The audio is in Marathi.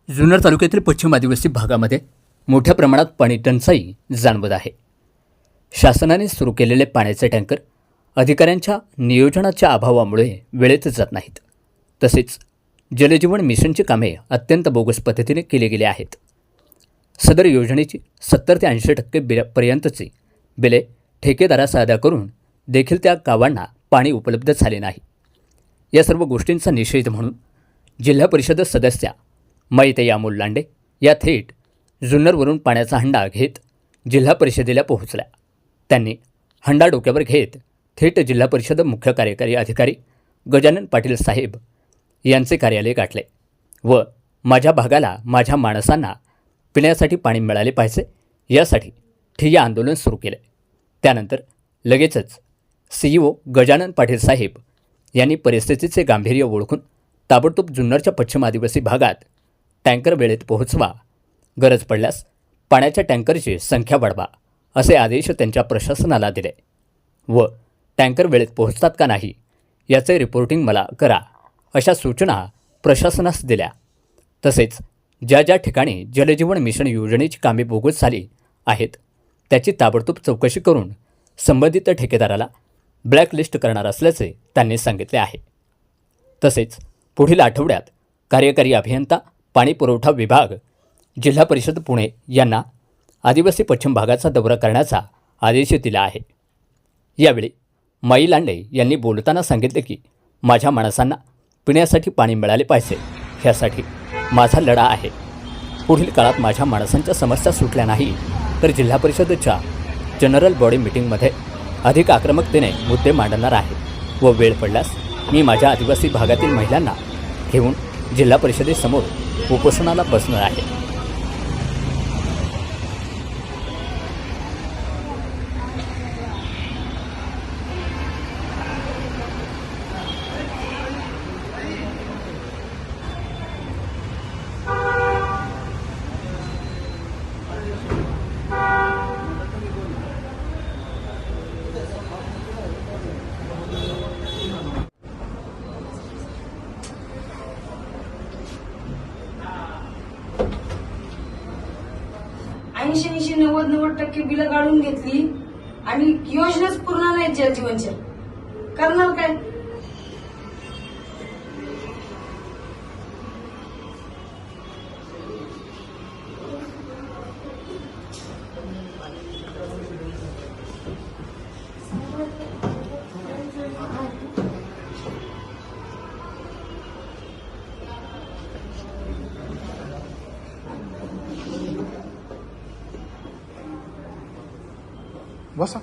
जुन्नर तालुक्यातील पश्चिम आदिवासी भागामध्ये मोठ्या प्रमाणात पाणी टंचाई जाणवत आहे. शासनाने सुरू केलेले पाण्याचे टँकर अधिकाऱ्यांच्या नियोजनाच्या अभावामुळे वेळेत जात नाहीत. तसेच जलजीवन मिशनची कामे अत्यंत बोगस पद्धतीने केली गेली आहेत. सदर योजनेची 70 ते 80% पर्यंतची बिले ठेकेदारास अदा करून देखील त्या गावांना पाणी उपलब्ध झाले नाही. या सर्व गोष्टींचा निषेध म्हणून जिल्हा परिषद सदस्या मैते अमोल लांडे या थेट जुन्नरवरून पाण्याचा हंडा घेत जिल्हा परिषदेला पोहोचल्या. त्यांनी हंडा डोक्यावर घेत थेट जिल्हा परिषद मुख्य कार्यकारी अधिकारी गजानन पाटील साहेब यांचे कार्यालय गाठले व माझ्या भागाला, माझ्या माणसांना पिण्यासाठी पाणी मिळाले पाहिजे यासाठी ठिय्या आंदोलन सुरू केले. त्यानंतर लगेचच CEO गजानन पाटील साहेब यांनी परिस्थितीचे गांभीर्य ओळखून ताबडतोब जुन्नरच्या पश्चिम आदिवासी भागात टँकर वेळेत पोहोचवा, गरज पडल्यास पाण्याच्या टँकरची संख्या वाढवा असे आदेश त्यांच्या प्रशासनाला दिले व टँकर वेळेत पोहोचतात का नाही याचे रिपोर्टिंग मला करा अशा सूचना प्रशासनास दिल्या. तसेच ज्या ज्या ठिकाणी जलजीवन मिशन योजनेची कामे बोगस झाली आहेत त्याची ताबडतोब चौकशी करून संबंधित ठेकेदाराला ब्लॅकलिस्ट करणार असल्याचे त्यांनी सांगितले आहे. तसेच पुढील आठवड्यात कार्यकारी अभियंता पाणी पुरवठा विभाग जिल्हा परिषद पुणे यांना आदिवासी पश्चिम भागाचा दौरा करण्याचा आदेश दिला आहे. यावेळी माई लांडे यांनी बोलताना सांगितले की माझ्या माणसांना पिण्यासाठी पाणी मिळाले पाहिजे ह्यासाठी माझा लढा आहे. पुढील काळात माझ्या माणसांच्या समस्या सुटल्या नाही तर जिल्हा परिषदेच्या जनरल बॉडी मीटिंगमध्ये अधिक आक्रमकतेने मुद्दे मांडणार आहे व वेळ पडल्यास मी माझ्या आदिवासी भागातील महिलांना घेऊन जिल्हा परिषदेसमोर उपोषणाला बसणार आहे. ऐंशी 90% बिलं काढून घेतली आणि योजनाच पूर्ण नाही जलजीवनच्या. करणार काय? बसा.